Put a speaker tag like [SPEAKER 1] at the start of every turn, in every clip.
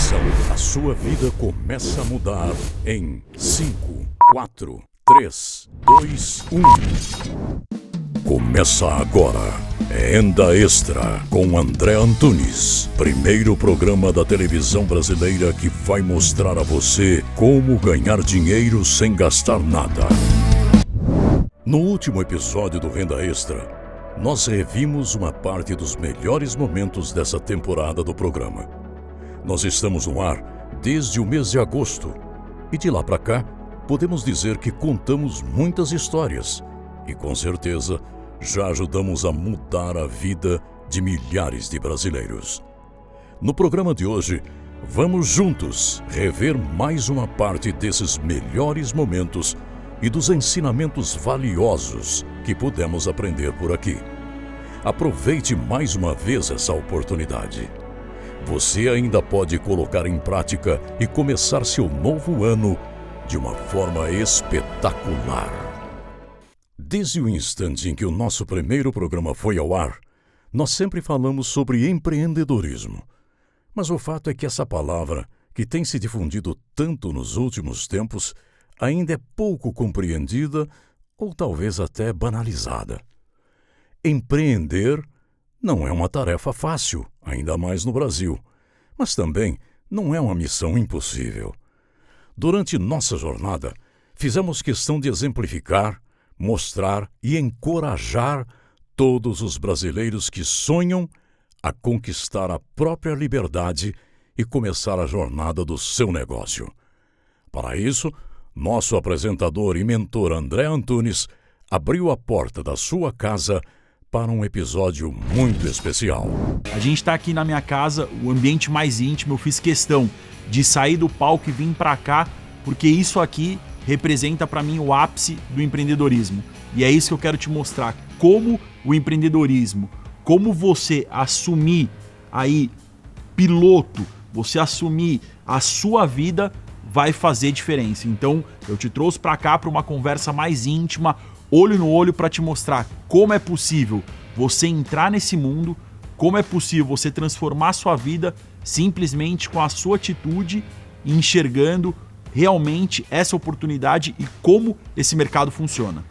[SPEAKER 1] Atenção, a sua vida começa a mudar em 5, 4, 3, 2, 1. Começa agora, Renda Extra, com André Antunes. Primeiro programa da televisão brasileira que vai mostrar a você como ganhar dinheiro sem gastar nada. No último episódio do Renda Extra, nós revimos uma parte dos melhores momentos dessa temporada do programa. Nós estamos no ar desde o mês de agosto e de lá para cá podemos dizer que contamos muitas histórias e com certeza já ajudamos a mudar a vida de milhares de brasileiros. No programa de hoje, vamos juntos rever mais uma parte desses melhores momentos e dos ensinamentos valiosos que pudemos aprender por aqui. Aproveite mais uma vez essa oportunidade. Você ainda pode colocar em prática e começar seu novo ano de uma forma espetacular. Desde o instante em que o nosso primeiro programa foi ao ar, nós sempre falamos sobre empreendedorismo. Mas o fato é que essa palavra, que tem se difundido tanto nos últimos tempos, ainda é pouco compreendida ou talvez até banalizada. Empreender não é uma tarefa fácil, ainda mais no Brasil, mas também não é uma missão impossível. Durante nossa jornada, fizemos questão de exemplificar, mostrar e encorajar todos os brasileiros que sonham a conquistar a própria liberdade e começar a jornada do seu negócio. Para isso, nosso apresentador e mentor André Antunes abriu a porta da sua casa para um episódio muito especial.
[SPEAKER 2] A gente está aqui na minha casa, o ambiente mais íntimo. Eu fiz questão de sair do palco e vir para cá, porque isso aqui representa para mim o ápice do empreendedorismo. E é isso que eu quero te mostrar, como o empreendedorismo, como você assumir aí piloto, você assumir a sua vida vai fazer diferença. Então eu te trouxe para cá para uma conversa mais íntima, olho no olho, para te mostrar como é possível você entrar nesse mundo, como é possível você transformar a sua vida simplesmente com a sua atitude, enxergando realmente essa oportunidade e como esse mercado funciona.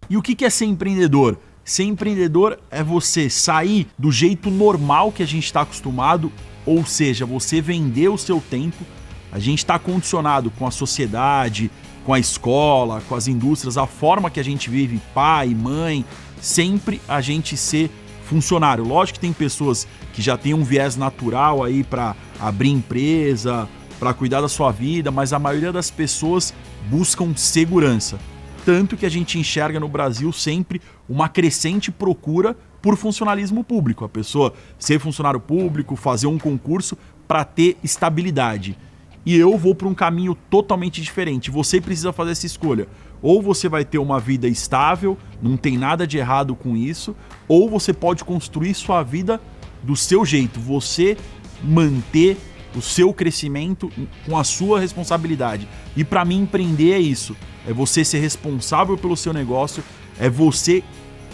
[SPEAKER 2] E o que é ser empreendedor? Ser empreendedor é você sair do jeito normal que a gente está acostumado, ou seja, você vender o seu tempo. A gente está condicionado com a sociedade, com a escola, com as indústrias, a forma que a gente vive, pai, mãe, sempre a gente ser funcionário. Lógico que tem pessoas que já têm um viés natural aí para abrir empresa, para cuidar da sua vida, mas a maioria das pessoas buscam segurança. Tanto que a gente enxerga no Brasil sempre uma crescente procura por funcionalismo público. A pessoa ser funcionário público, fazer um concurso para ter estabilidade. E eu vou para um caminho totalmente diferente. Você precisa fazer essa escolha. Ou você vai ter uma vida estável, não tem nada de errado com isso, ou você pode construir sua vida do seu jeito. Você manter o seu crescimento com a sua responsabilidade. E para mim, empreender é isso. É você ser responsável pelo seu negócio, é você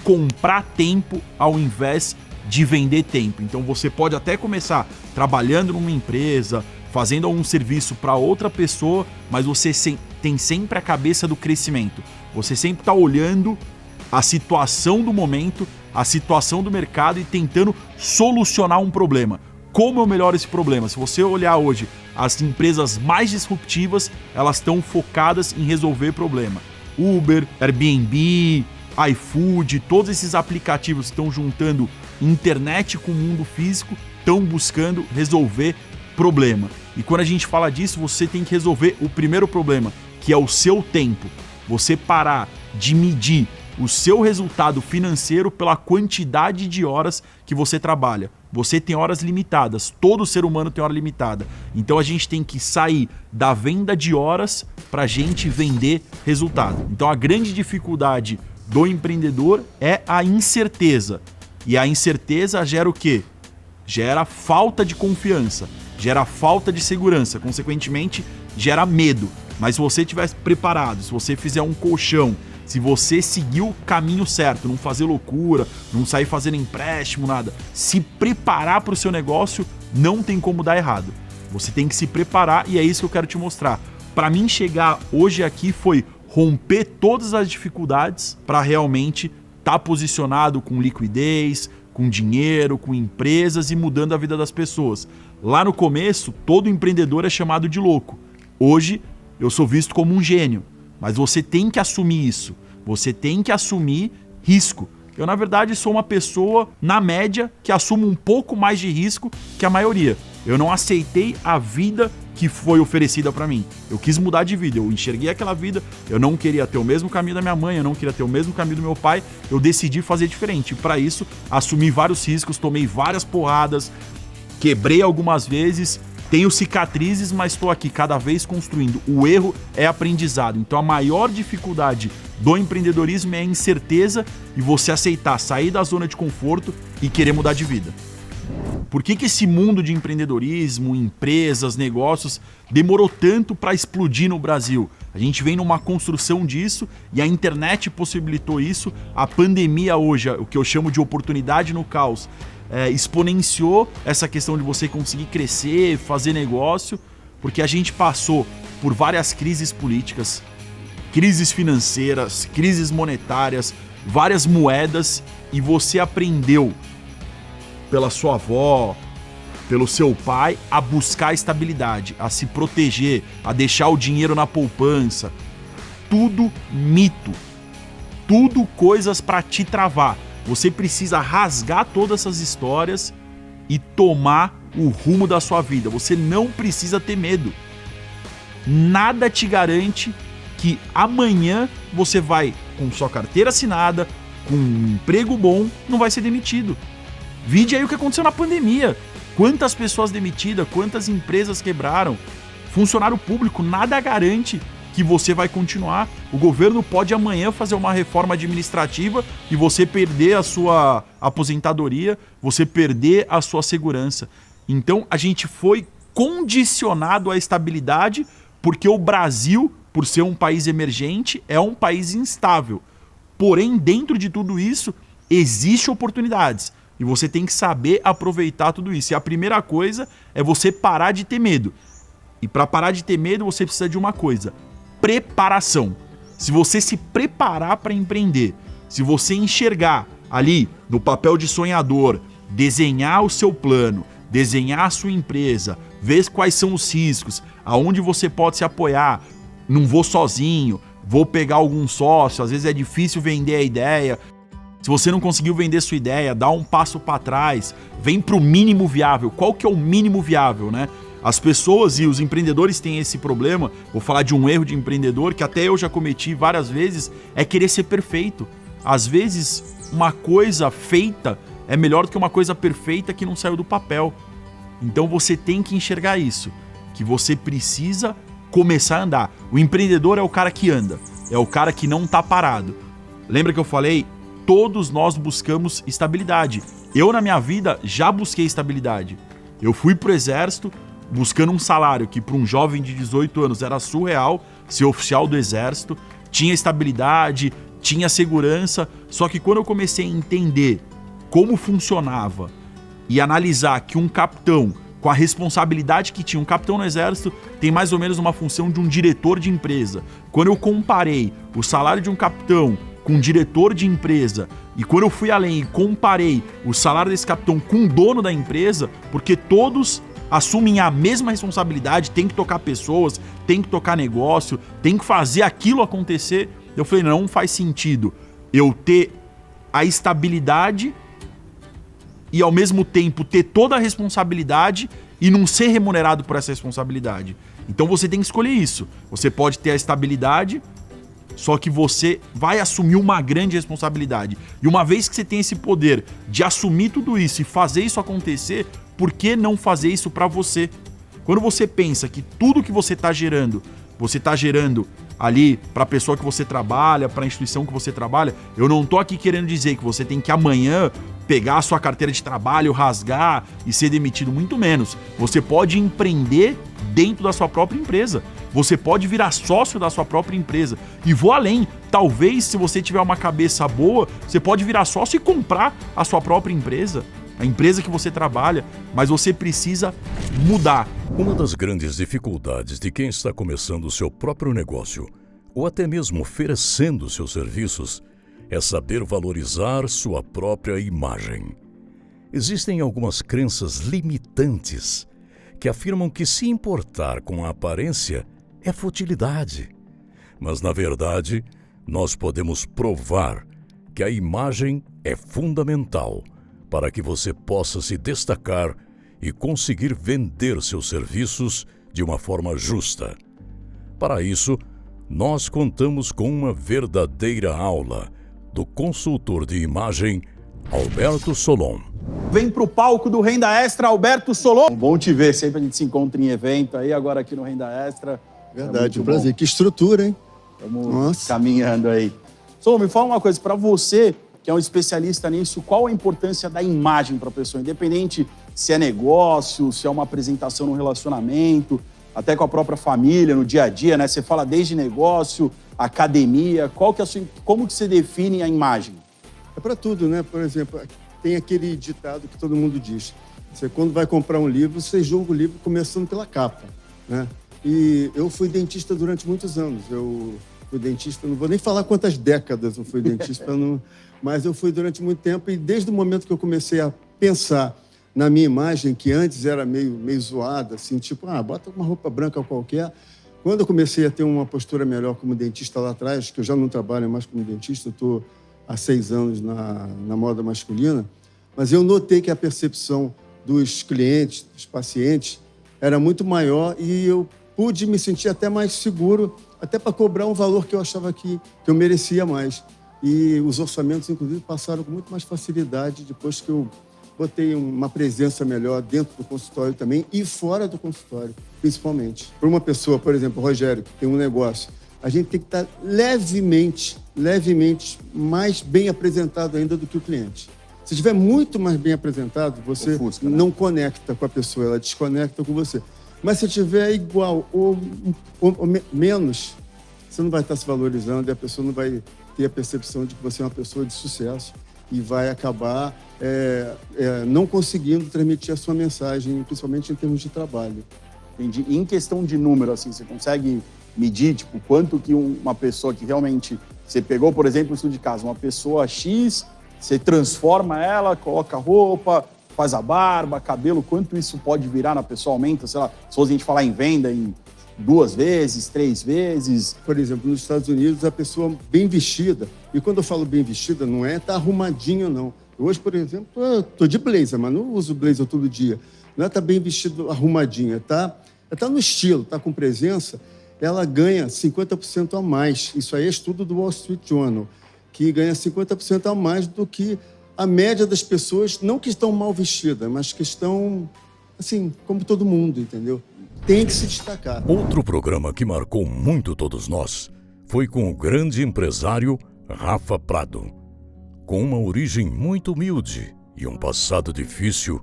[SPEAKER 2] comprar tempo ao invés de vender tempo. Então você pode até começar trabalhando numa empresa, fazendo algum serviço para outra pessoa, mas você tem sempre a cabeça do crescimento. Você sempre está olhando a situação do momento, a situação do mercado e tentando solucionar um problema. Como eu melhoro esse problema? Se você olhar hoje, as empresas mais disruptivas, elas estão focadas em resolver problema. Uber, Airbnb, iFood, todos esses aplicativos que estão juntando internet com o mundo físico, estão buscando resolver problema. E quando a gente fala disso, você tem que resolver o primeiro problema, que é o seu tempo. Você parar de medir o seu resultado financeiro pela quantidade de horas que você trabalha. Você tem horas limitadas, todo ser humano tem hora limitada. Então a gente tem que sair da venda de horas para a gente vender resultado. Então a grande dificuldade do empreendedor é a incerteza. E a incerteza gera o quê? Gera falta de confiança, gera falta de segurança, consequentemente gera medo. Mas se você estiver preparado, se você fizer um colchão se você seguir o caminho certo, não fazer loucura, não sair fazendo empréstimo, nada, se preparar para o seu negócio, não tem como dar errado. Você tem que se preparar e é isso que eu quero te mostrar. Para mim chegar hoje aqui foi romper todas as dificuldades para realmente estar posicionado com liquidez, com dinheiro, com empresas e mudando a vida das pessoas. Lá no começo, todo empreendedor é chamado de louco. Hoje, eu sou visto como um gênio, mas você tem que assumir isso. Você tem que assumir risco. Eu, na verdade, sou uma pessoa, na média, que assume um pouco mais de risco que a maioria. Eu não aceitei a vida que foi oferecida para mim. Eu quis mudar de vida, eu enxerguei aquela vida, eu não queria ter o mesmo caminho da minha mãe, eu não queria ter o mesmo caminho do meu pai, eu decidi fazer diferente. E para isso, assumi vários riscos, tomei várias porradas, quebrei algumas vezes, tenho cicatrizes, mas estou aqui cada vez construindo. O erro é aprendizado. Então a maior dificuldade do empreendedorismo é a incerteza e você aceitar sair da zona de conforto e querer mudar de vida. Por que esse mundo de empreendedorismo, empresas, negócios demorou tanto para explodir no Brasil? A gente vem numa construção disso e a internet possibilitou isso. A pandemia hoje, o que eu chamo de oportunidade no caos, exponenciou essa questão de você conseguir crescer, fazer negócio, porque a gente passou por várias crises políticas, crises financeiras, crises monetárias, várias moedas e você aprendeu pela sua avó, pelo seu pai, a buscar estabilidade, a se proteger, a deixar o dinheiro na poupança. Tudo mito. Tudo coisas para te travar. Você precisa rasgar todas essas histórias e tomar o rumo da sua vida. Você não precisa ter medo. Nada te garante que amanhã você vai, com sua carteira assinada, com um emprego bom, não vai ser demitido. Vide aí o que aconteceu na pandemia. Quantas pessoas demitidas, quantas empresas quebraram. Funcionário público, nada garante que você vai continuar. O governo pode amanhã fazer uma reforma administrativa e você perder a sua aposentadoria, você perder a sua segurança. Então a gente foi condicionado à estabilidade porque o Brasil, por ser um país emergente, é um país instável. Porém, dentro de tudo isso, existem oportunidades. E você tem que saber aproveitar tudo isso. E a primeira coisa é você parar de ter medo. E para parar de ter medo, você precisa de uma coisa: preparação. Se você se preparar para empreender, se você enxergar ali no papel de sonhador, desenhar o seu plano, desenhar a sua empresa, ver quais são os riscos, aonde você pode se apoiar, não vou sozinho, vou pegar algum sócio, às vezes é difícil vender a ideia. Se você não conseguiu vender sua ideia, dá um passo para trás, vem para o mínimo viável. Qual que é o mínimo viável, né? As pessoas e os empreendedores têm esse problema, vou falar de um erro de empreendedor que até eu já cometi várias vezes, é querer ser perfeito. Às vezes, uma coisa feita é melhor do que uma coisa perfeita que não saiu do papel. Então você tem que enxergar isso, que você precisa começar a andar. O empreendedor é o cara que anda, é o cara que não está parado. Lembra que eu falei? Todos nós buscamos estabilidade. Eu, na minha vida, já busquei estabilidade. Eu fui pro exército buscando um salário que para um jovem de 18 anos era surreal, ser oficial do exército, tinha estabilidade, tinha segurança, só que quando eu comecei a entender como funcionava e analisar que um capitão, com a responsabilidade que tinha, um capitão no exército tem mais ou menos uma função de um diretor de empresa. Quando eu comparei o salário de um capitão com um diretor de empresa, e quando eu fui além e comparei o salário desse capitão com o dono da empresa, porque todos assumem a mesma responsabilidade, tem que tocar pessoas, tem que tocar negócio, tem que fazer aquilo acontecer, eu falei, não faz sentido eu ter a estabilidade e ao mesmo tempo ter toda a responsabilidade e não ser remunerado por essa responsabilidade. Então você tem que escolher isso. Você pode ter a estabilidade, só que você vai assumir uma grande responsabilidade. E uma vez que você tem esse poder de assumir tudo isso e fazer isso acontecer, por que não fazer isso para você? Quando você pensa que tudo que você está gerando ali para a pessoa que você trabalha, para a instituição que você trabalha, eu não tô aqui querendo dizer que você tem que amanhã pegar a sua carteira de trabalho, rasgar e ser demitido, muito menos. Você pode empreender dentro da sua própria empresa. Você pode virar sócio da sua própria empresa. E vou além, talvez, se você tiver uma cabeça boa, você pode virar sócio e comprar a sua própria empresa, a empresa que você trabalha, mas você precisa mudar.
[SPEAKER 1] Uma das grandes dificuldades de quem está começando o seu próprio negócio, ou até mesmo oferecendo seus serviços, é saber valorizar sua própria imagem. Existem algumas crenças limitantes que afirmam que se importar com a aparência é futilidade. Mas, na verdade, nós podemos provar que a imagem é fundamental para que você possa se destacar e conseguir vender seus serviços de uma forma justa. Para isso, nós contamos com uma verdadeira aula do consultor de imagem Alberto Solon.
[SPEAKER 2] Vem pro palco do Renda Extra, Alberto Solon. Bom te ver, sempre a gente se encontra em evento aí, agora aqui no Renda Extra.
[SPEAKER 3] Verdade, um prazer. Que estrutura, hein?
[SPEAKER 2] Estamos caminhando aí. Solon, me fala uma coisa, para você, que é um especialista nisso, qual a importância da imagem para a pessoa? Independente se é negócio, se é uma apresentação no relacionamento, até com a própria família, no dia a dia, né? Você fala desde negócio, academia, como que você define a imagem?
[SPEAKER 3] É para tudo, né? Por exemplo, tem aquele ditado que todo mundo diz. Você, quando vai comprar um livro, você julga o livro começando pela capa, né? E eu fui dentista durante muitos anos. Eu fui dentista, não vou nem falar quantas décadas eu fui dentista, mas eu fui durante muito tempo e desde o momento que eu comecei a pensar na minha imagem, que antes era meio zoada, assim, tipo, bota uma roupa branca qualquer. Quando eu comecei a ter uma postura melhor como dentista lá atrás, que eu já não trabalho mais como dentista, eu estou há 6 anos na moda masculina, mas eu notei que a percepção dos clientes, dos pacientes, era muito maior e eu pude me sentir até mais seguro, até para cobrar um valor que eu achava que eu merecia mais. E os orçamentos, inclusive, passaram com muito mais facilidade depois que eu botei uma presença melhor dentro do consultório também e fora do consultório, principalmente. Para uma pessoa, por exemplo, o Rogério, que tem um negócio, a gente tem que estar levemente mais bem apresentado ainda do que o cliente. Se estiver muito mais bem apresentado, você ofusca, né? Não conecta com a pessoa, ela desconecta com você. Mas se estiver igual ou menos, você não vai estar se valorizando e a pessoa não vai ter a percepção de que você é uma pessoa de sucesso e vai acabar não conseguindo transmitir a sua mensagem, principalmente em termos de trabalho.
[SPEAKER 2] Entendi. E em questão de número, assim, você consegue medir, tipo, quanto que uma pessoa que realmente... Você pegou, por exemplo, um estudo de caso, uma pessoa X, você transforma ela, coloca roupa, faz a barba, cabelo, quanto isso pode virar na pessoa? Aumenta, sei lá, se fosse a gente falar em venda em 2 vezes, 3 vezes.
[SPEAKER 3] Por exemplo, nos Estados Unidos, a pessoa bem vestida, e quando eu falo bem vestida, não é estar arrumadinha, não. Hoje, por exemplo, estou de blazer, mas não uso blazer todo dia. Não é estar bem vestido, arrumadinha, tá no estilo, tá com presença, ela ganha 50% a mais. Isso aí é estudo do Wall Street Journal, que ganha 50% a mais do que a média das pessoas, não que estão mal vestidas, mas que estão, assim, como todo mundo, entendeu? Tem que se destacar.
[SPEAKER 1] Outro programa que marcou muito todos nós foi com o grande empresário Rafa Prado. Com uma origem muito humilde e um passado difícil,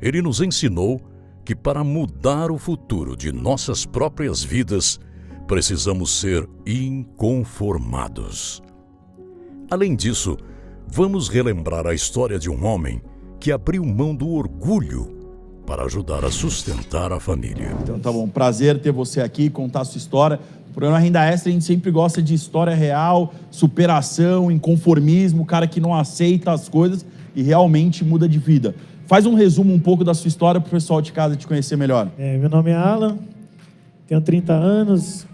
[SPEAKER 1] ele nos ensinou que para mudar o futuro de nossas próprias vidas, precisamos ser inconformados. Além disso, vamos relembrar a história de um homem que abriu mão do orgulho para ajudar a sustentar a família.
[SPEAKER 2] Então tá bom, prazer ter você aqui, contar a sua história. No programa Renda Extra a gente sempre gosta de história real, superação, inconformismo, o cara que não aceita as coisas e realmente muda de vida. Faz um resumo um pouco da sua história para o pessoal de casa te conhecer melhor.
[SPEAKER 4] Meu nome é Alan, tenho 30 anos,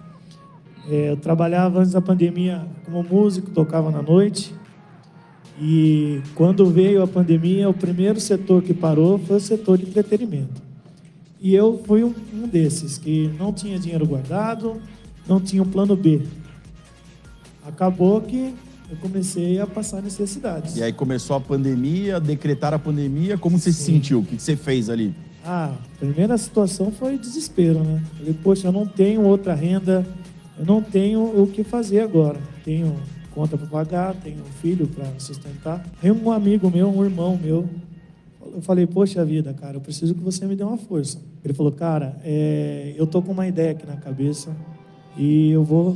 [SPEAKER 4] eu trabalhava antes da pandemia como músico, tocava na noite. E quando veio a pandemia, o primeiro setor que parou foi o setor de entretenimento. E eu fui um desses, que não tinha dinheiro guardado, não tinha um plano B. Acabou que eu comecei a passar necessidades.
[SPEAKER 2] E aí começou a pandemia, decretar a pandemia, como você se sentiu? O que você fez ali?
[SPEAKER 4] A primeira situação foi desespero, né? Falei, poxa, eu não tenho outra renda, eu não tenho o que fazer agora. Tenho conta para pagar, tenho um filho para sustentar. Aí um amigo meu, um irmão meu, eu falei, poxa vida, cara, eu preciso que você me dê uma força. Ele falou, cara, eu tô com uma ideia aqui na cabeça e eu vou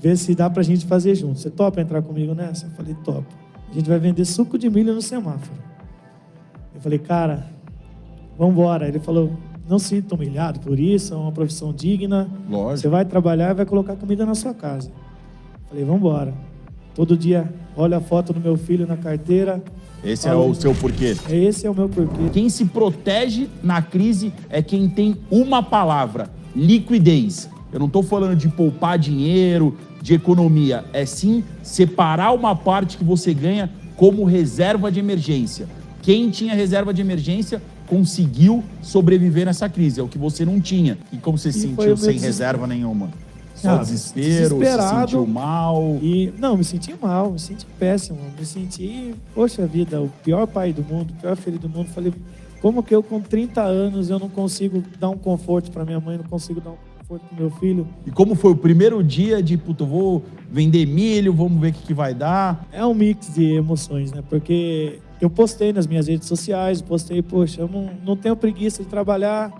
[SPEAKER 4] ver se dá pra gente fazer junto. Você topa entrar comigo nessa? Eu falei, topa. A gente vai vender suco de milho no semáforo. Eu falei, cara, vamos embora. Ele falou, não se sinta humilhado por isso, é uma profissão digna.
[SPEAKER 2] Lógico.
[SPEAKER 4] Você vai trabalhar e vai colocar comida na sua casa. Eu falei, vamos embora. Todo dia olho a foto do meu filho na carteira.
[SPEAKER 2] Esse é o seu porquê.
[SPEAKER 4] Esse é o meu porquê.
[SPEAKER 2] Quem se protege na crise é quem tem uma palavra: liquidez. Eu não estou falando de poupar dinheiro, de economia. É sim separar uma parte que você ganha como reserva de emergência. Quem tinha reserva de emergência conseguiu sobreviver nessa crise. É o que você não tinha. E como você se sentiu sem reserva nenhuma? Só desespero, se sentiu mal?
[SPEAKER 4] Não, me senti mal, me senti péssimo. Me senti, poxa vida, o pior pai do mundo, o pior filho do mundo. Falei, como que eu com 30 anos eu não consigo dar um conforto para minha mãe, não consigo dar um conforto pro meu filho?
[SPEAKER 2] E como foi o primeiro dia de, puta, eu vou vender milho, vamos ver o que vai dar?
[SPEAKER 4] É um mix de emoções, né? Porque eu postei nas minhas redes sociais, poxa, eu não tenho preguiça de trabalhar.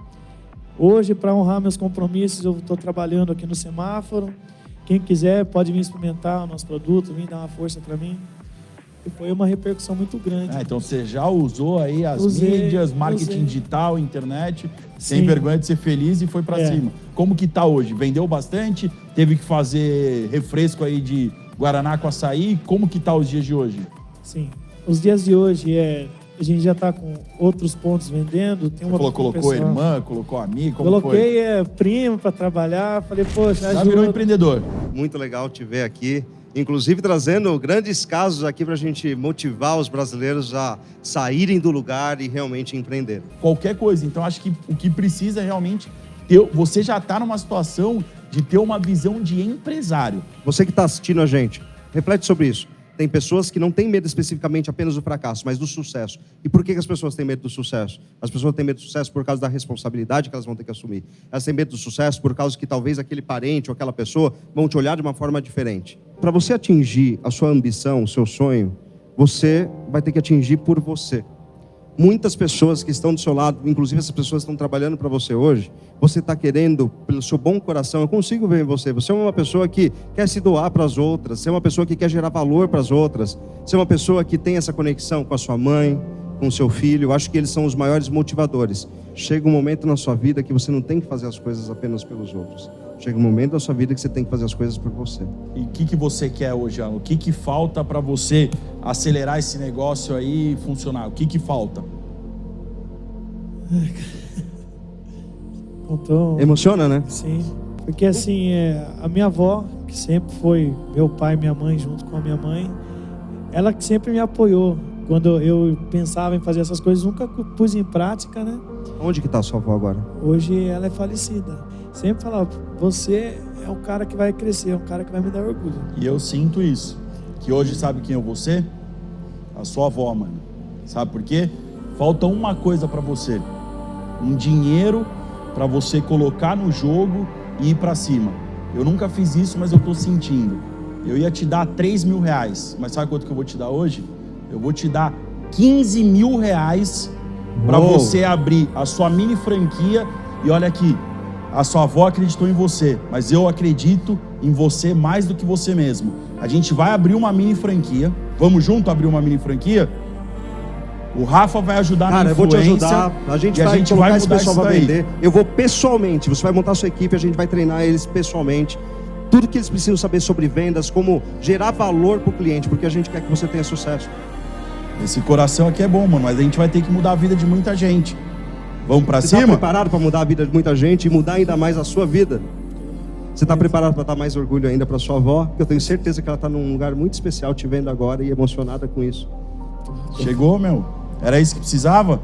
[SPEAKER 4] Hoje, para honrar meus compromissos, eu estou trabalhando aqui no semáforo. Quem quiser pode vir experimentar o nosso produto, vir dar uma força para mim. E foi uma repercussão muito grande.
[SPEAKER 2] Então você já usou aí as mídias, marketing digital, internet, sem vergonha de ser feliz e foi para cima. Como que tá hoje? Vendeu bastante? Teve que fazer refresco aí de Guaraná com açaí? Como que tá os dias de hoje?
[SPEAKER 4] Sim, os dias de hoje a gente já está com outros pontos vendendo. Tem uma
[SPEAKER 2] colocou irmã, colocou amigo, como
[SPEAKER 4] coloquei primo para trabalhar. Falei, poxa,
[SPEAKER 2] já virou empreendedor.
[SPEAKER 5] Muito legal te ver aqui. Inclusive trazendo grandes casos aqui para a gente motivar os brasileiros a saírem do lugar e realmente empreender.
[SPEAKER 2] Qualquer coisa. Então acho que o que precisa é realmente você já está numa situação de ter uma visão de empresário.
[SPEAKER 5] Você que está assistindo a gente, reflete sobre isso. Tem pessoas que não têm medo especificamente apenas do fracasso, mas do sucesso. E por que as pessoas têm medo do sucesso? As pessoas têm medo do sucesso por causa da responsabilidade que elas vão ter que assumir. Elas têm medo do sucesso por causa que talvez aquele parente ou aquela pessoa vão te olhar de uma forma diferente. Para você atingir a sua ambição, o seu sonho, você vai ter que atingir por você. Muitas pessoas que estão do seu lado, inclusive essas pessoas que estão trabalhando para você hoje, você está querendo, pelo seu bom coração, eu consigo ver em você. Você é uma pessoa que quer se doar para as outras, você é uma pessoa que quer gerar valor para as outras, você é uma pessoa que tem essa conexão com a sua mãe, com o seu filho. Eu acho que eles são os maiores motivadores. Chega um momento na sua vida que você não tem que fazer as coisas apenas pelos outros. Chega um momento da sua vida que você tem que fazer as coisas por você.
[SPEAKER 2] E o que você quer hoje, Alan? O que falta para você acelerar esse negócio aí e funcionar? O que falta?
[SPEAKER 5] Emociona, né?
[SPEAKER 4] Sim. Porque assim, a minha avó, que sempre foi meu pai e minha mãe junto com a minha mãe, ela que sempre me apoiou. Quando eu pensava em fazer essas coisas, nunca pus em prática, né?
[SPEAKER 5] Onde que está a sua avó agora?
[SPEAKER 4] Hoje ela é falecida. Sempre falava, você é o cara que vai crescer, é o cara que vai me dar orgulho.
[SPEAKER 2] E eu sinto isso. Que hoje sabe quem é você? A sua avó, mano. Sabe por quê? Falta uma coisa pra você. Um dinheiro pra você colocar no jogo e ir pra cima. Eu nunca fiz isso, mas eu tô sentindo. Eu ia te dar 3 mil reais. Mas sabe quanto que eu vou te dar hoje? Eu vou te dar 15 mil reais pra você abrir a sua mini franquia. E olha aqui, a sua avó acreditou em você, mas eu acredito em você mais do que você mesmo. A gente vai abrir uma mini franquia. Vamos junto abrir uma mini franquia? O Rafa vai ajudar na influência.
[SPEAKER 5] Cara, eu vou te ajudar. A gente vai esse pessoal para vender. Eu vou pessoalmente. Você vai montar a sua equipe, a gente vai treinar eles pessoalmente. Tudo que eles precisam saber sobre vendas, como gerar valor para o cliente, porque a gente quer que você tenha sucesso.
[SPEAKER 2] Esse coração aqui é bom, mano, mas a gente vai ter que mudar a vida de muita gente. Vamos pra cima?
[SPEAKER 5] Você está preparado para mudar a vida de muita gente e mudar ainda mais a sua vida? Você está preparado para dar mais orgulho ainda para sua avó? Porque eu tenho certeza que ela está num lugar muito especial te vendo agora e emocionada com isso.
[SPEAKER 2] Chegou, meu. Era isso que precisava?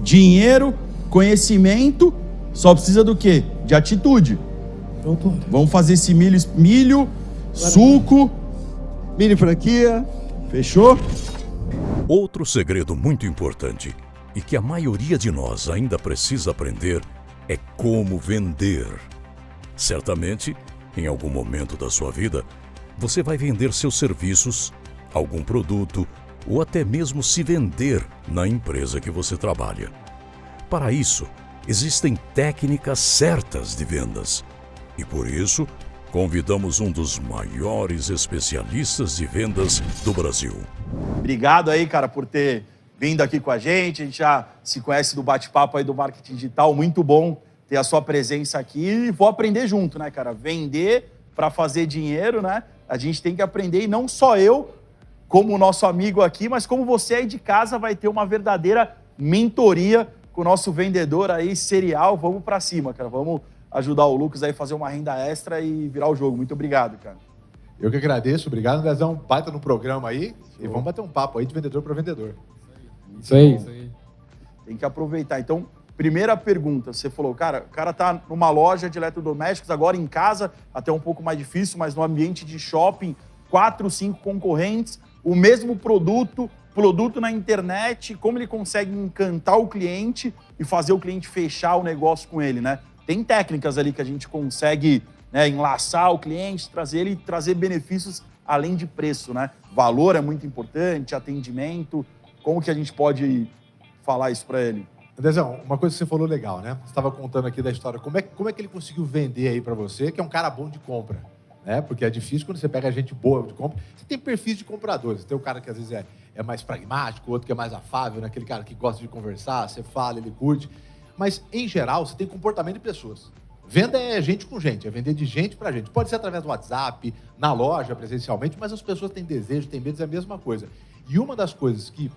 [SPEAKER 2] Dinheiro, conhecimento, só precisa do quê? De atitude. Vamos fazer esse milho, suco,
[SPEAKER 5] mini franquia.
[SPEAKER 2] Fechou?
[SPEAKER 1] Outro segredo muito importante e que a maioria de nós ainda precisa aprender é como vender. Certamente, em algum momento da sua vida, você vai vender seus serviços, algum produto ou até mesmo se vender na empresa que você trabalha. Para isso, existem técnicas certas de vendas e, por isso, convidamos um dos maiores especialistas de vendas do Brasil.
[SPEAKER 2] Obrigado aí, cara, por ter vindo aqui com a gente já se conhece do bate-papo aí do marketing digital, muito bom ter a sua presença aqui e vou aprender junto, né, cara? Vender para fazer dinheiro, né? A gente tem que aprender e não só eu, como o nosso amigo aqui, mas como você aí de casa vai ter uma verdadeira mentoria com o nosso vendedor aí serial. Vamos para cima, cara. Vamos ajudar o Lucas aí a fazer uma renda extra e virar o jogo. Muito obrigado, cara.
[SPEAKER 6] Eu que agradeço, obrigado, Andrezão. Baita no programa aí. E vamos bater um papo aí de vendedor para vendedor.
[SPEAKER 7] Isso aí.
[SPEAKER 2] Tem que aproveitar. Então, primeira pergunta, você falou, cara, o cara tá numa loja de eletrodomésticos, agora em casa, até um pouco mais difícil, mas no ambiente de shopping, 4, 5 concorrentes, o mesmo produto na internet, como ele consegue encantar o cliente e fazer o cliente fechar o negócio com ele, né? Tem técnicas ali que a gente consegue, né, enlaçar o cliente, trazer benefícios além de preço, né? Valor é muito importante, atendimento. Como que a gente pode falar isso para ele?
[SPEAKER 6] Andrezão, uma coisa que você falou legal, né? Você estava contando aqui da história. Como é que ele conseguiu vender aí para você, que é um cara bom de compra, né? Porque é difícil quando você pega gente boa de compra. Você tem perfis de compradores. Tem o cara que às vezes é mais pragmático, outro que é mais afável, né? Aquele cara que gosta de conversar, você fala, ele curte. Mas, em geral, você tem comportamento de pessoas. Venda é gente com gente, é vender de gente para gente. Pode ser através do WhatsApp, na loja, presencialmente, mas as pessoas têm desejo, têm medos, é a mesma coisa. E uma das coisas que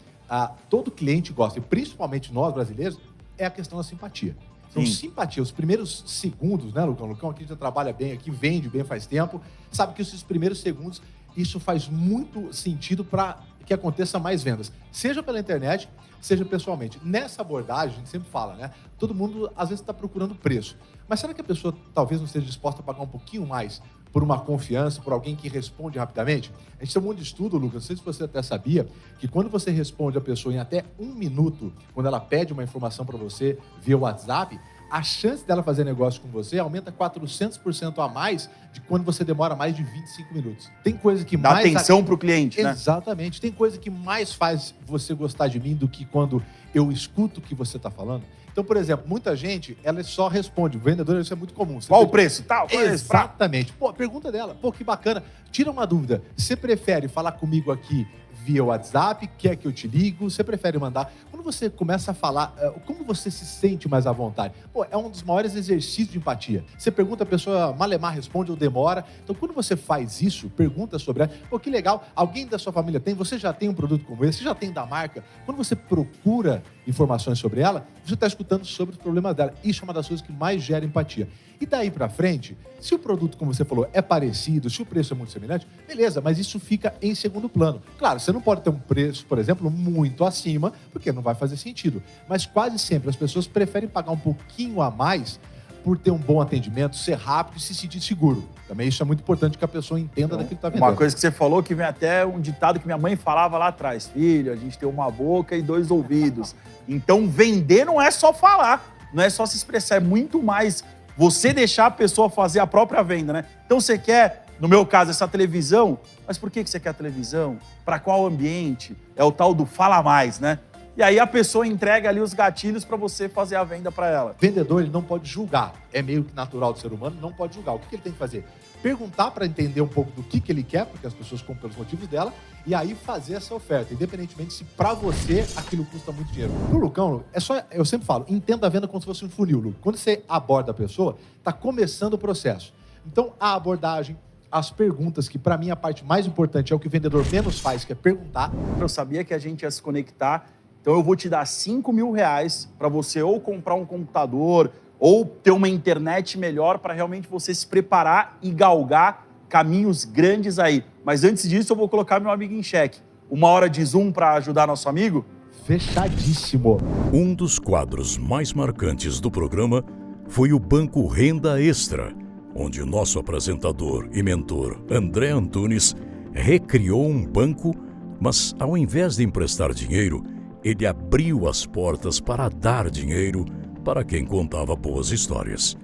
[SPEAKER 6] todo cliente gosta, e principalmente nós brasileiros, é a questão da simpatia. Então, simpatia, os primeiros segundos, né, Lucão? Lucão aqui já trabalha bem, aqui vende bem faz tempo, sabe que esses primeiros segundos, isso faz muito sentido para que aconteça mais vendas. Seja pela internet, seja pessoalmente. Nessa abordagem, a gente sempre fala, né? Todo mundo, às vezes, está procurando preço. Mas será que a pessoa talvez não esteja disposta a pagar um pouquinho mais por uma confiança, por alguém que responde rapidamente? A gente tem um monte de estudo, Lucas, não sei se você até sabia, que quando você responde a pessoa em até 1 minuto, quando ela pede uma informação para você via WhatsApp, a chance dela fazer negócio com você aumenta 400% a mais de quando você demora mais de 25 minutos. Tem coisa que
[SPEAKER 2] dá
[SPEAKER 6] mais...
[SPEAKER 2] atenção pro cliente, né?
[SPEAKER 6] Exatamente. Tem coisa que mais faz você gostar de mim do que quando eu escuto o que você está falando. Então, por exemplo, muita gente, ela só responde. Vendedor, isso é muito comum.
[SPEAKER 2] Qual o preço? Tal,
[SPEAKER 6] exatamente. Pô, pergunta dela. Pô, que bacana. Tira uma dúvida. Você prefere falar comigo aqui via WhatsApp? Quer que eu te ligo? Você prefere mandar? Quando você começa a falar, como você se sente mais à vontade? Pô, é um dos maiores exercícios de empatia. Você pergunta, a pessoa malemar responde ou demora. Então, quando você faz isso, pergunta sobre ela. Pô, que legal. Alguém da sua família tem? Você já tem um produto como esse? Você já tem da marca? Quando você procura informações sobre ela, você está escutando sobre os problemas dela. Isso é uma das coisas que mais gera empatia. E daí para frente, se o produto, como você falou, é parecido, se o preço é muito semelhante, beleza, mas isso fica em segundo plano. Claro, você não pode ter um preço, por exemplo, muito acima, porque não vai fazer sentido. Mas quase sempre as pessoas preferem pagar um pouquinho a mais por ter um bom atendimento, ser rápido e se sentir seguro. Também isso é muito importante que a pessoa entenda daquilo que está vendendo.
[SPEAKER 2] Uma coisa que você falou que vem até um ditado que minha mãe falava lá atrás. Filho, a gente tem uma boca e 2 ouvidos. Então, vender não é só falar, não é só se expressar, é muito mais você deixar a pessoa fazer a própria venda, né? Então, você quer, no meu caso, essa televisão, mas por que você quer a televisão? Para qual ambiente? É o tal do fala mais, né? E aí a pessoa entrega ali os gatilhos para você fazer a venda para ela.
[SPEAKER 6] O vendedor, ele não pode julgar. É meio que natural do ser humano, não pode julgar. O que ele tem que fazer? Perguntar para entender um pouco do que ele quer, porque as pessoas compram pelos motivos dela, e aí fazer essa oferta, independentemente se para você aquilo custa muito dinheiro. No Lucão, eu sempre falo, entenda a venda como se fosse um funil, Lu. Quando você aborda a pessoa, está começando o processo. Então, a abordagem, as perguntas, que para mim a parte mais importante é o que o vendedor menos faz, que é perguntar.
[SPEAKER 2] Eu sabia que a gente ia se conectar, então eu vou te dar R$5.000 para você ou comprar um computador ou ter uma internet melhor para realmente você se preparar e galgar caminhos grandes aí. Mas antes disso eu vou colocar meu amigo em xeque. 1 hora de Zoom para ajudar nosso amigo?
[SPEAKER 6] Fechadíssimo.
[SPEAKER 1] Um dos quadros mais marcantes do programa foi o Banco Renda Extra, onde o nosso apresentador e mentor André Antunes recriou um banco, mas ao invés de emprestar dinheiro, ele abriu as portas para dar dinheiro para quem contava boas histórias.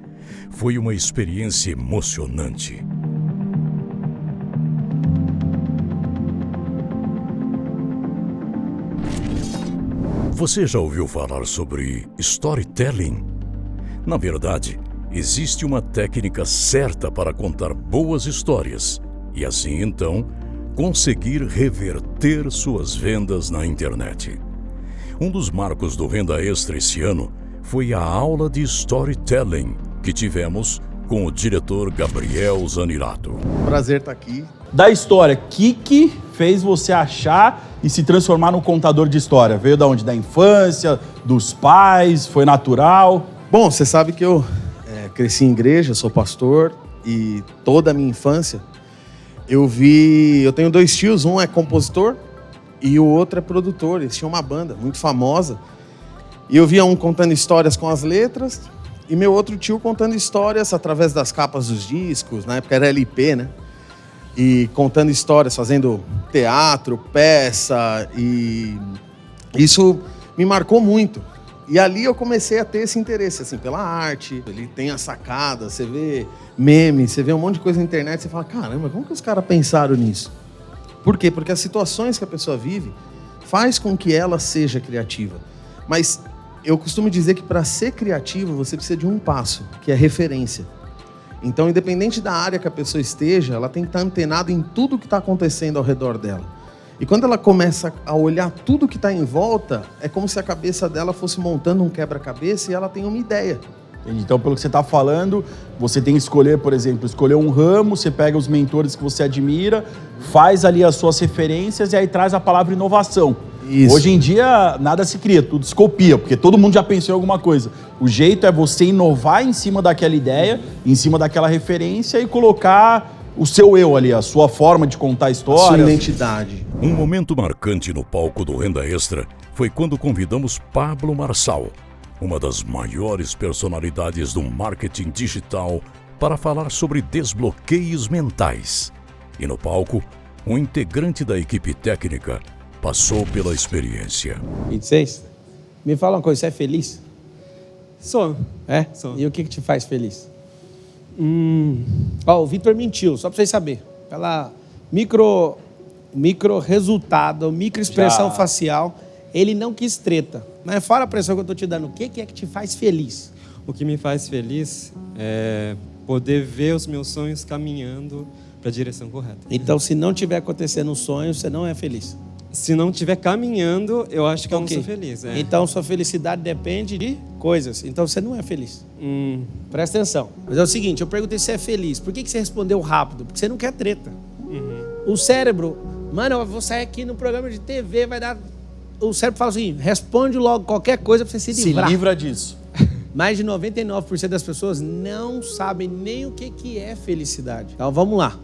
[SPEAKER 1] Foi uma experiência emocionante. Você já ouviu falar sobre storytelling? Na verdade, existe uma técnica certa para contar boas histórias e assim então conseguir reverter suas vendas na internet. Um dos marcos do Renda Extra esse ano foi a aula de storytelling que tivemos com o diretor Gabriel Zanirato.
[SPEAKER 8] Prazer estar aqui.
[SPEAKER 2] Da história, o que fez você achar e se transformar num contador de história? Veio da onde? Da infância, dos pais, foi natural?
[SPEAKER 8] Bom, você sabe que eu cresci em igreja, sou pastor e toda a minha infância eu tenho 2 tios, um é compositor e o outro é produtor. Eles tinham uma banda muito famosa e eu via um contando histórias com as letras e meu outro tio contando histórias através das capas dos discos, na época era LP, né? E contando histórias, fazendo teatro, peça, e isso me marcou muito. E ali eu comecei a ter esse interesse, assim, pela arte. Ele tem a sacada, você vê memes, você vê um monte de coisa na internet, você fala, caramba, como que os caras pensaram nisso? Por quê? Porque as situações que a pessoa vive faz com que ela seja criativa. Mas eu costumo dizer que para ser criativo você precisa de um passo, que é referência. Então, independente da área que a pessoa esteja, ela tem que estar antenada em tudo que está acontecendo ao redor dela. E quando ela começa a olhar tudo que está em volta, é como se a cabeça dela fosse montando um quebra-cabeça e ela tem uma ideia.
[SPEAKER 2] Então, pelo que você está falando, você tem que escolher, por exemplo, escolher um ramo, você pega os mentores que você admira, faz ali as suas referências e aí traz a palavra inovação.
[SPEAKER 8] Isso.
[SPEAKER 2] Hoje em dia, nada se cria, tudo se copia, porque todo mundo já pensou em alguma coisa. O jeito é você inovar em cima daquela ideia, em cima daquela referência e colocar o seu eu ali, a sua forma de contar histórias.
[SPEAKER 8] Sua identidade.
[SPEAKER 1] Um momento marcante no palco do Renda Extra foi quando convidamos Pablo Marçal, uma das maiores personalidades do marketing digital, para falar sobre desbloqueios mentais. E no palco, um integrante da equipe técnica passou pela experiência.
[SPEAKER 9] 26? Me fala uma coisa, você é feliz?
[SPEAKER 10] Sou.
[SPEAKER 9] É?
[SPEAKER 10] Sou.
[SPEAKER 9] E o que te faz feliz? Ó, o Vitor mentiu, só pra vocês saberem. Pela micro resultado, micro expressão facial, ele não quis treta. Mas fora a pressão que eu tô te dando, o que é que te faz feliz?
[SPEAKER 10] O que me faz feliz é poder ver os meus sonhos caminhando para a direção correta.
[SPEAKER 9] Então, se não tiver acontecendo um sonho, você não é feliz.
[SPEAKER 10] Se não estiver caminhando, eu acho que eu não
[SPEAKER 9] Ok.
[SPEAKER 10] sou feliz. É.
[SPEAKER 9] Então, sua felicidade depende de coisas. Então, você não é feliz. Presta atenção. Mas é o seguinte, eu perguntei se você é feliz. Por que você respondeu rápido? Porque você não quer treta. O cérebro... Mano, eu vou sair aqui no programa de TV, vai dar... O cérebro fala assim, responde logo qualquer coisa pra você se livrar.
[SPEAKER 2] Se livra disso.
[SPEAKER 9] Mais de 99% das pessoas não sabem nem o que é felicidade. Então, vamos lá.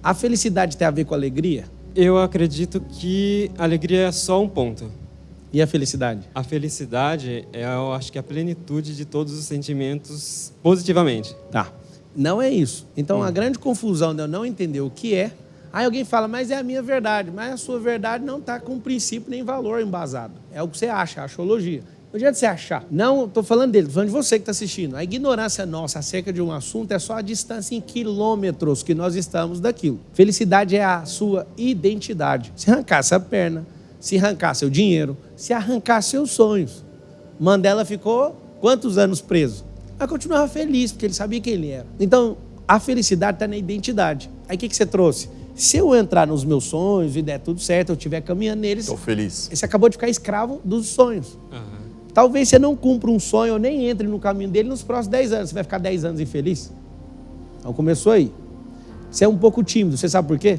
[SPEAKER 9] A felicidade tem a ver com alegria?
[SPEAKER 10] Eu acredito que a alegria é só um ponto.
[SPEAKER 9] E a felicidade?
[SPEAKER 10] A felicidade é, eu acho que a plenitude de todos os sentimentos positivamente.
[SPEAKER 9] Tá. Não é isso. Então, a grande confusão de eu não entender o que é... Aí alguém fala, mas é a minha verdade. Mas a sua verdade não está com princípio nem valor embasado. É o que você acha, a axiologia. Não adianta você achar. Não, estou falando dele, estou falando de você que está assistindo. A ignorância nossa acerca de um assunto é só a distância em quilômetros que nós estamos daquilo. Felicidade é a sua identidade. Se arrancar essa perna, se arrancar seu dinheiro, se arrancar seus sonhos. Mandela ficou quantos anos preso? Mas continuava feliz, porque ele sabia quem ele era. Então, a felicidade está na identidade. Aí o que você trouxe? Se eu entrar nos meus sonhos e der tudo certo, eu estiver caminhando neles...
[SPEAKER 2] Estou feliz.
[SPEAKER 9] Você acabou de ficar escravo dos sonhos. Talvez você não cumpra um sonho ou nem entre no caminho dele nos próximos 10 anos. Você vai ficar 10 anos infeliz? Então começou aí. Você é um pouco tímido. Você sabe por quê?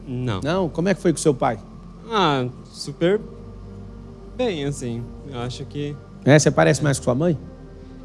[SPEAKER 10] Não.
[SPEAKER 9] Não? Como é que foi com seu pai?
[SPEAKER 10] Ah, super bem, assim. Eu acho que
[SPEAKER 9] Você parece mais com sua mãe?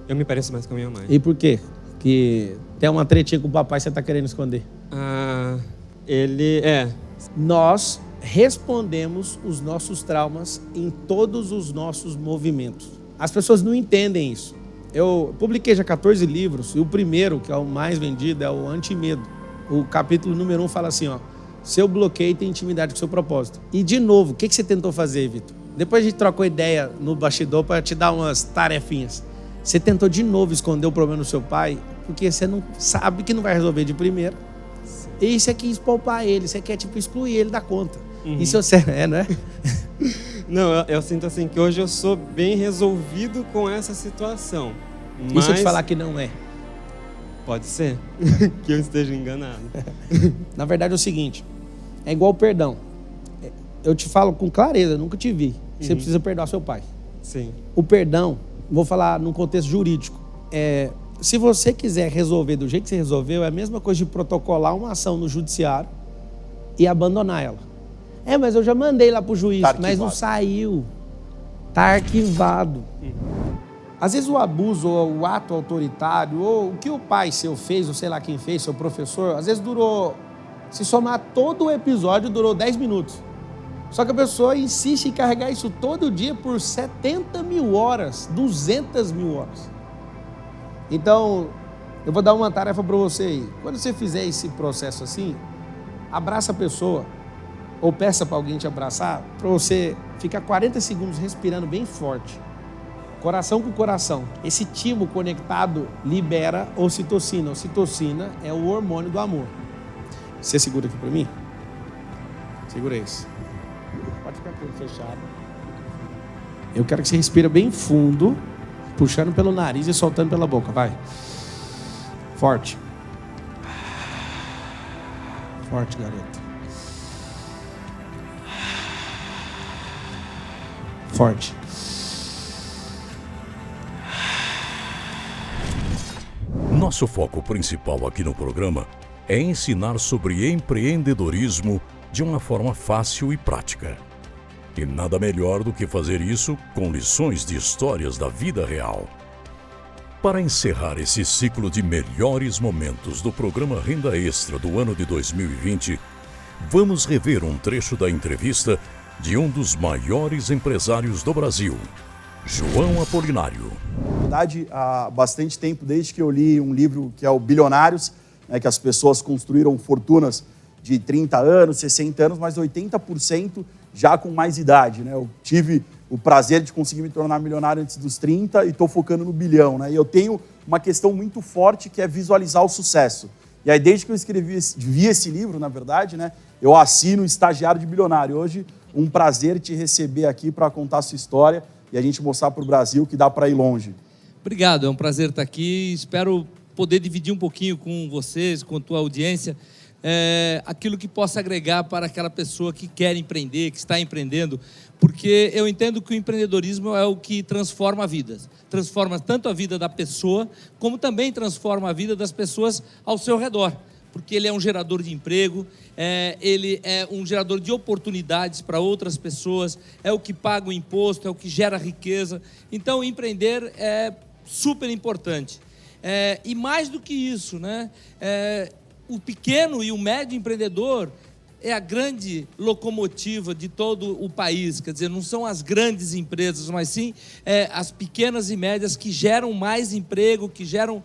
[SPEAKER 10] eu me pareço mais com a minha mãe.
[SPEAKER 9] E por quê? Que tem uma tretinha com o papai e você está querendo esconder.
[SPEAKER 10] Ah, ele é...
[SPEAKER 9] Nós respondemos os nossos traumas em todos os nossos movimentos. As pessoas não entendem isso. Eu publiquei já 14 livros e o primeiro, que é o mais vendido, é o Antimedo. O capítulo número 1 fala assim, ó, seu bloqueio tem intimidade com o seu propósito. E de novo, o que você tentou fazer, Vitor? Depois a gente trocou ideia no bastidor para te dar umas tarefinhas. Você tentou de novo esconder o problema do seu pai porque você não sabe que não vai resolver de primeira. E você quis poupar ele, você quer tipo excluir ele da conta. E se você... não é?
[SPEAKER 10] Não, eu sinto assim que hoje eu sou bem resolvido com essa situação.
[SPEAKER 9] E se eu te falar que não é?
[SPEAKER 10] Pode ser que eu esteja enganado.
[SPEAKER 9] Na verdade é o seguinte, é igual o perdão. Eu te falo com clareza, nunca te vi. Você precisa perdoar seu pai.
[SPEAKER 10] Sim.
[SPEAKER 9] O perdão, vou falar num contexto jurídico, se você quiser resolver do jeito que você resolveu, é a mesma coisa de protocolar uma ação no judiciário e abandonar ela. Mas eu já mandei lá pro juiz, mas não saiu. Tá arquivado. Às vezes o abuso, ou o ato autoritário, ou o que o pai seu fez, ou sei lá quem fez, seu professor, às vezes durou, se somar todo o episódio, durou 10 minutos. Só que a pessoa insiste em carregar isso todo dia por 70 mil horas, 200 mil horas. Então, eu vou dar uma tarefa para você aí. Quando você fizer esse processo assim, abraça a pessoa, ou peça para alguém te abraçar, para você ficar 40 segundos respirando bem forte. Coração com coração. Esse timo conectado libera ocitocina. Ocitocina é o hormônio do amor. Você segura aqui para mim? Segura isso. Pode ficar com o fechado. Eu quero que você respire bem fundo, puxando pelo nariz e soltando pela boca. Vai. Forte. Forte, garoto. Forte.
[SPEAKER 1] Nosso foco principal aqui no programa é ensinar sobre empreendedorismo de uma forma fácil e prática. E nada melhor do que fazer isso com lições de histórias da vida real. Para encerrar esse ciclo de melhores momentos do programa Renda Extra do ano de 2020, vamos rever um trecho da entrevista de um dos maiores empresários do Brasil, João Apolinário.
[SPEAKER 11] Na verdade, há bastante tempo, desde que eu li um livro que é o Bilionários, que as pessoas construíram fortunas de 30 anos, 60 anos, mas 80% já com mais idade. Eu tive o prazer de conseguir me tornar milionário antes dos 30 e estou focando no bilhão. E eu tenho uma questão muito forte que é visualizar o sucesso. E aí, desde que eu vi esse livro, na verdade, eu assino Estagiário de Bilionário. Hoje, um prazer te receber aqui para contar a sua história e a gente mostrar para o Brasil que dá para ir longe.
[SPEAKER 12] Obrigado, é um prazer estar aqui. Espero poder dividir um pouquinho com vocês, com a tua audiência, aquilo que possa agregar para aquela pessoa que quer empreender, que está empreendendo, porque eu entendo que o empreendedorismo é o que transforma vidas. Transforma tanto a vida da pessoa, como também transforma a vida das pessoas ao seu redor. Porque ele é um gerador de emprego, ele é um gerador de oportunidades para outras pessoas, é o que paga o imposto, é o que gera riqueza. Então, empreender é super importante. E mais do que isso, o pequeno e o médio empreendedor é a grande locomotiva de todo o país. Quer dizer, não são as grandes empresas, mas sim as pequenas e médias que geram mais emprego, que geram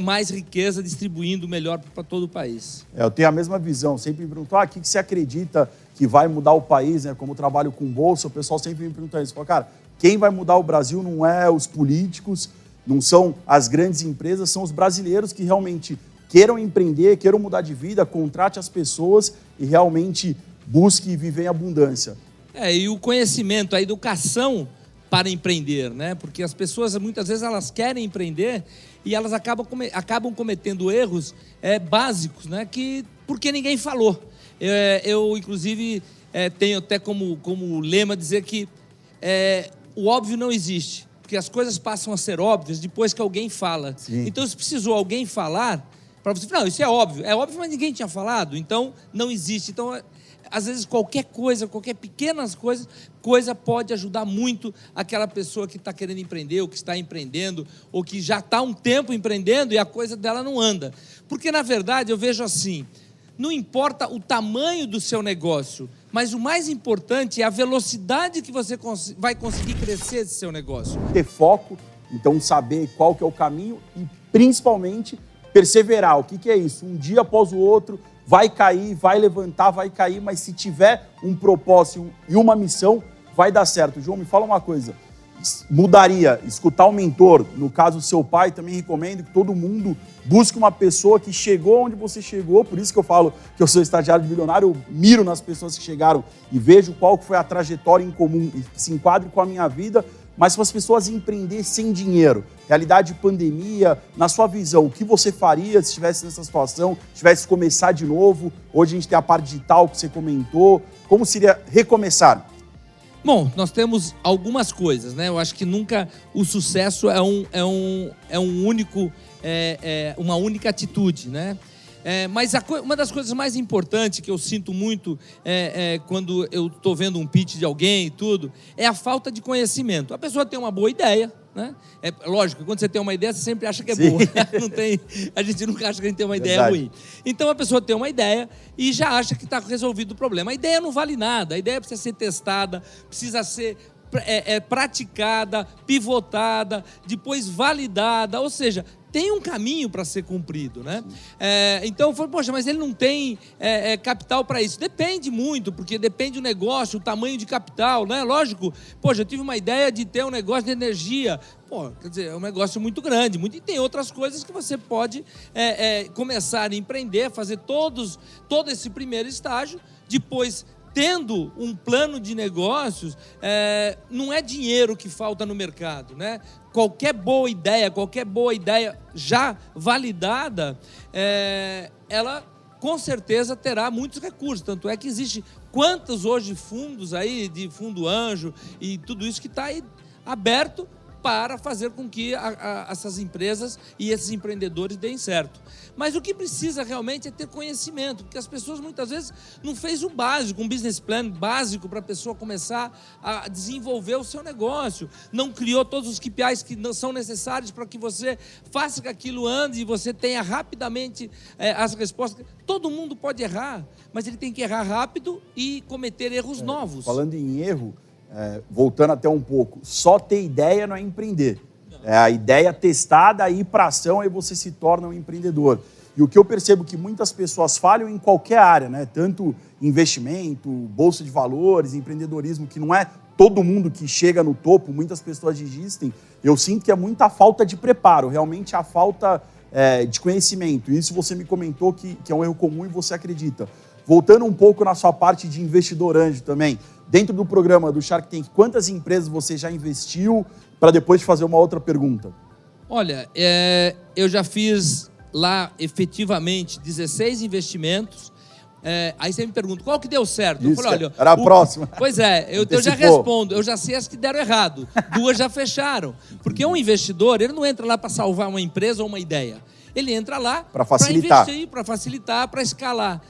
[SPEAKER 12] mais riqueza, distribuindo melhor para todo o país.
[SPEAKER 11] Eu tenho a mesma visão. Sempre me perguntam, o que você acredita que vai mudar o país? Como eu trabalho com bolsa, o pessoal sempre me pergunta isso. Cara, quem vai mudar o Brasil não é os políticos, não são as grandes empresas, são os brasileiros que realmente queiram empreender, queiram mudar de vida, contrate as pessoas e realmente busque viver em abundância.
[SPEAKER 12] E o conhecimento, a educação para empreender, Porque as pessoas, muitas vezes, elas querem empreender e elas acabam cometendo erros básicos, porque ninguém falou. Eu inclusive, tenho até como lema dizer que o óbvio não existe, porque as coisas passam a ser óbvias depois que alguém fala. Sim. Então, se precisou alguém falar, para você, não, isso é óbvio, mas ninguém tinha falado, então não existe. Então, às vezes, qualquer coisa, qualquer pequena coisa pode ajudar muito aquela pessoa que está querendo empreender, ou que está empreendendo, ou que já está há um tempo empreendendo e a coisa dela não anda. Porque, na verdade, eu vejo assim, não importa o tamanho do seu negócio, mas o mais importante é a velocidade que você vai conseguir crescer esse seu negócio.
[SPEAKER 11] Ter foco, então saber qual que é o caminho e, principalmente, perseverar. O que é isso? Um dia após o outro, vai cair, vai levantar, vai cair, mas se tiver um propósito e uma missão, vai dar certo. João, me fala uma coisa. Mudaria escutar um mentor, no caso do seu pai, também recomendo que todo mundo busque uma pessoa que chegou onde você chegou, por isso que eu falo que eu sou estagiário de bilionário, eu miro nas pessoas que chegaram e vejo qual foi a trajetória em comum e que se enquadre com a minha vida, mas para as pessoas empreender sem dinheiro. Realidade de pandemia, na sua visão, o que você faria se estivesse nessa situação, tivesse que começar de novo? Hoje a gente tem a parte digital que você comentou. Como seria recomeçar?
[SPEAKER 12] Bom, nós temos algumas coisas, né? Eu acho que nunca o sucesso é uma única atitude, né? Mas uma das coisas mais importantes que eu sinto muito quando eu estou vendo um pitch de alguém e tudo, é a falta de conhecimento. A pessoa tem uma boa ideia, né? Lógico, quando você tem uma ideia, você sempre acha que é boa. A gente nunca acha que a gente tem uma ideia ruim. Então a pessoa tem uma ideia e já acha que está resolvido o problema. A ideia não vale nada, a ideia precisa ser testada, precisa ser praticada, pivotada, depois validada, ou seja, tem um caminho para ser cumprido, né? Então, poxa, mas ele não tem capital para isso. Depende muito, porque depende do negócio, o tamanho de capital, né? Lógico, poxa, eu tive uma ideia de ter um negócio de energia. Pô, quer dizer, é um negócio muito grande, e tem outras coisas que você pode começar a empreender, fazer todo esse primeiro estágio, depois tendo um plano de negócios, não é dinheiro que falta no mercado, né? Qualquer boa ideia já validada, ela com certeza terá muitos recursos. Tanto é que existe quantos hoje fundos aí, de fundo anjo e tudo isso que está aí aberto para fazer com que essas empresas e esses empreendedores deem certo. Mas o que precisa realmente é ter conhecimento, porque as pessoas muitas vezes não fez o básico, um business plan básico para a pessoa começar a desenvolver o seu negócio, não criou todos os KPIs que não são necessários para que você faça que aquilo ande e você tenha rapidamente as respostas. Todo mundo pode errar, mas ele tem que errar rápido e cometer erros novos.
[SPEAKER 11] Falando em erro, voltando até um pouco, só ter ideia não é empreender. É a ideia testada, aí para ação, aí você se torna um empreendedor. E o que eu percebo que muitas pessoas falham em qualquer área, né? Tanto investimento, bolsa de valores, empreendedorismo, que não é todo mundo que chega no topo, muitas pessoas desistem. Eu sinto que é muita falta de preparo, realmente a falta de conhecimento. Isso você me comentou que é um erro comum e você acredita. Voltando um pouco na sua parte de investidor anjo também, dentro do programa do Shark Tank, quantas empresas você já investiu, para depois fazer uma outra pergunta?
[SPEAKER 12] Olha, eu já fiz lá efetivamente 16 investimentos. Aí você me pergunta, qual que deu certo?
[SPEAKER 11] Isso,
[SPEAKER 12] eu falei, olha,
[SPEAKER 11] era a próxima.
[SPEAKER 12] Pois eu já respondo, eu já sei as que deram errado. 2 já fecharam. Porque um investidor, ele não entra lá para salvar uma empresa ou uma ideia. Ele entra lá para investir, para facilitar, para escalar.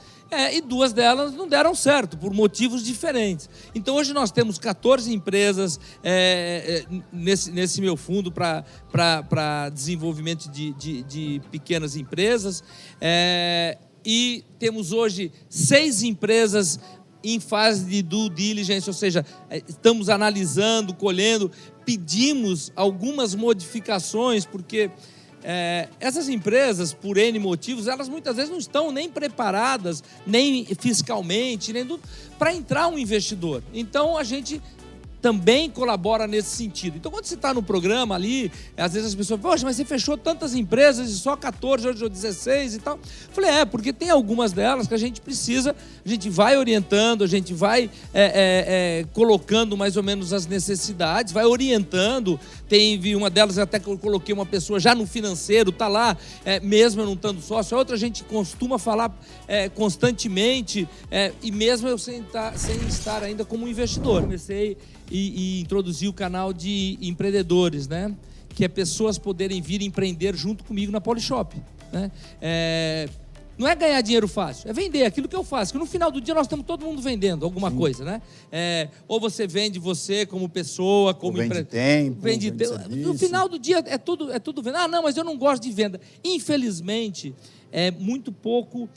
[SPEAKER 12] E 2 delas não deram certo, por motivos diferentes. Então, hoje nós temos 14 empresas nesse meu fundo para desenvolvimento de pequenas empresas. E temos hoje 6 empresas em fase de due diligence, ou seja, estamos analisando, colhendo, pedimos algumas modificações, porque essas empresas, por N motivos, elas muitas vezes não estão nem preparadas, nem fiscalmente, nem para entrar um investidor. Então, a gente também colabora nesse sentido. Então, quando você está no programa ali, às vezes as pessoas falam, poxa, mas você fechou tantas empresas e só 14, hoje 16 e tal. Eu falei, porque tem algumas delas que a gente precisa, a gente vai orientando, a gente vai colocando mais ou menos as necessidades, vai orientando. Tem uma delas até que eu coloquei uma pessoa já no financeiro, está lá, mesmo eu não estando sócio. A outra a gente costuma falar constantemente, e mesmo eu sem estar ainda como investidor. Comecei e introduzi o canal de empreendedores, né? Que é pessoas poderem vir empreender junto comigo na Polishop, né? Não é ganhar dinheiro fácil, é vender aquilo que eu faço. Que no final do dia nós estamos todo mundo vendendo alguma coisa, né? Ou você vende você como pessoa, como
[SPEAKER 11] empreendedor. Vende tempo.
[SPEAKER 12] No final do dia é tudo venda. Não, mas eu não gosto de venda. Infelizmente, é muito pouco.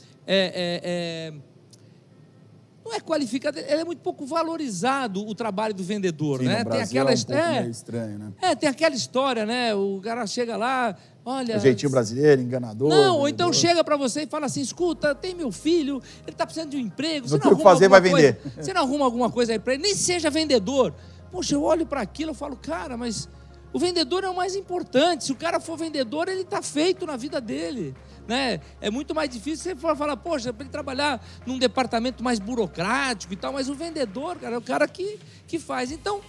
[SPEAKER 12] Não é qualificado, é muito pouco valorizado o trabalho do vendedor, né?
[SPEAKER 11] No Brasil é um pouco meio estranho, né?
[SPEAKER 12] Tem aquela história, né? O cara chega lá, olha...
[SPEAKER 11] O jeitinho brasileiro, enganador.
[SPEAKER 12] Não, ou então chega para você e fala assim, escuta, tem meu filho, ele está precisando de um emprego,
[SPEAKER 11] não tem o que fazer, vai vender.
[SPEAKER 12] Você não arruma alguma coisa aí para ele, nem seja vendedor. Poxa, eu olho para aquilo e falo, cara, mas o vendedor é o mais importante. Se o cara for vendedor, ele está feito na vida dele. Né? É muito mais difícil você for falar, poxa, para ele trabalhar num departamento mais burocrático e tal, mas o vendedor, cara, é o cara que faz. Então,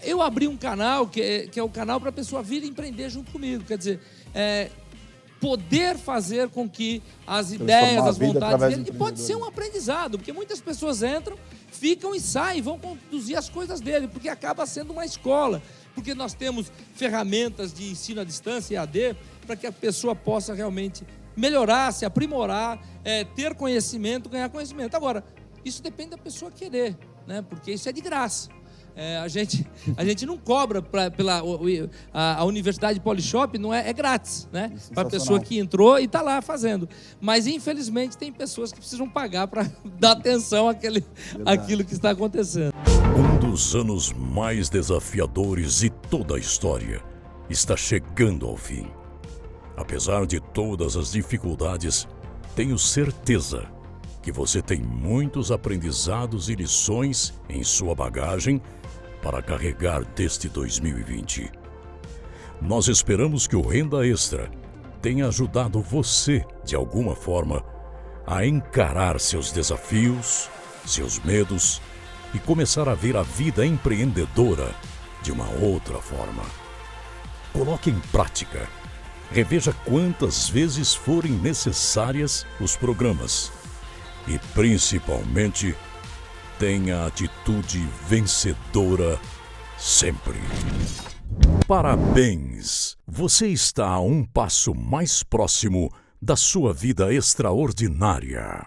[SPEAKER 12] Eu abri um canal que é o canal para a pessoa vir empreender junto comigo. Quer dizer, poder fazer com que as ideias, as vontades dele, e pode ser um aprendizado, porque muitas pessoas entram, ficam e saem, vão conduzir as coisas dele, porque acaba sendo uma escola, porque nós temos ferramentas de ensino à distância, EAD, para que a pessoa possa realmente melhorar, se aprimorar, ter conhecimento, ganhar conhecimento. Agora, isso depende da pessoa querer, né? Porque isso é de graça. A gente não cobra a Universidade Polishop, não é grátis, né? Para a pessoa que entrou e está lá fazendo. Mas, infelizmente, tem pessoas que precisam pagar para dar atenção àquilo que está acontecendo.
[SPEAKER 1] Um dos anos mais desafiadores de toda a história está chegando ao fim. Apesar de todas as dificuldades, tenho certeza que você tem muitos aprendizados e lições em sua bagagem para carregar deste 2020. Nós esperamos que o Renda Extra tenha ajudado você, de alguma forma, a encarar seus desafios, seus medos e começar a ver a vida empreendedora de uma outra forma. Coloque em prática. Reveja quantas vezes forem necessárias os programas. E, principalmente, tenha a atitude vencedora sempre. Parabéns! Você está a um passo mais próximo da sua vida extraordinária.